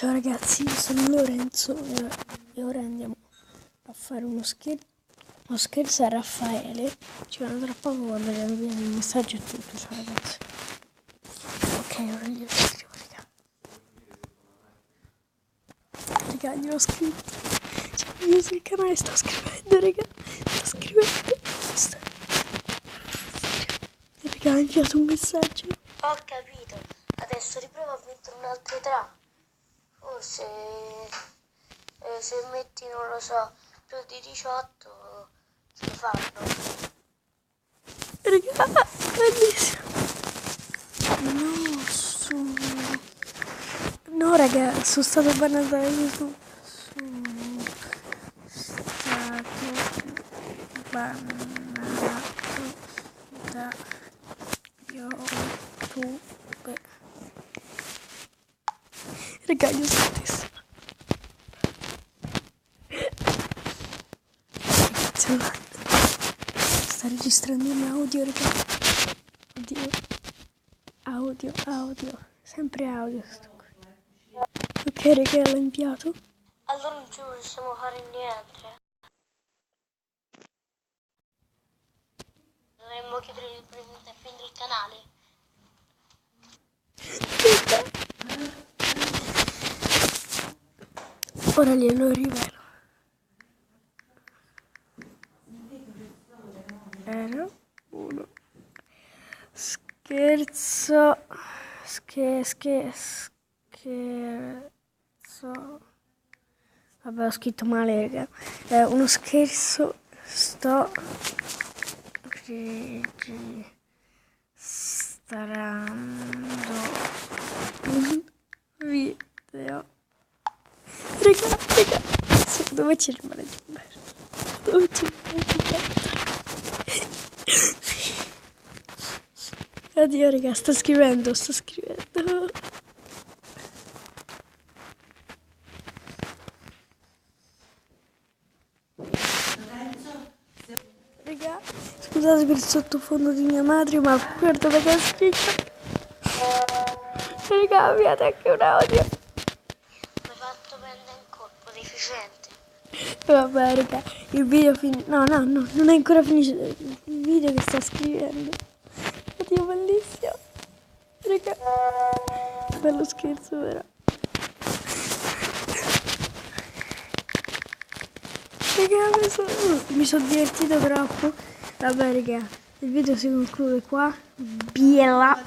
Ciao ragazzi, io sono Lorenzo e ora andiamo a fare uno scherzo a Raffaele. Ci vedo tra poco quando gli viene il messaggio e tutto. Ciao ragazzi. Ok, ora glielo scrivo, raga, glielo ho scritto. Cioè, io sul canale sto scrivendo, raga. Sto scrivendo. Raga, mi ha inviato un messaggio. Ho capito, adesso riprovo a mettere un altro trap. Forse se metti, non lo so, più di 18 ce lo fanno. Raga, bellissimo. No, raga, sono stato bannato da YouTube. Sono stato bannato da YouTube. Raga, io stesso. Sta registrando un audio, raga. Oddio. Audio. Sempre audio sto qui. Ok, raga, l'ho inviato. Allora non ci possiamo fare niente. Dovremmo chiudere il presente e prendere il canale. Ora glielo rivelo. Era uno scherzo. Vabbè, ho scritto male, raga. È uno scherzo. Sto registrando un video. Raga, dove c'è il male di merda? Dove c'è il male di merda? Oddio, raga, sto scrivendo. Raga, scusate per il sottofondo di mia madre, ma guarda che ha scritto. Raga, abbiate anche un audio. Mi hai fatto prendere un colpo deficiente. Vabbè, raga, il video no, non è ancora finito il video che sto scrivendo. Oddio, bellissimo. Raga, bello scherzo, vero? Raga, mi sono divertito troppo. Vabbè, raga, il video si conclude qua. Biela.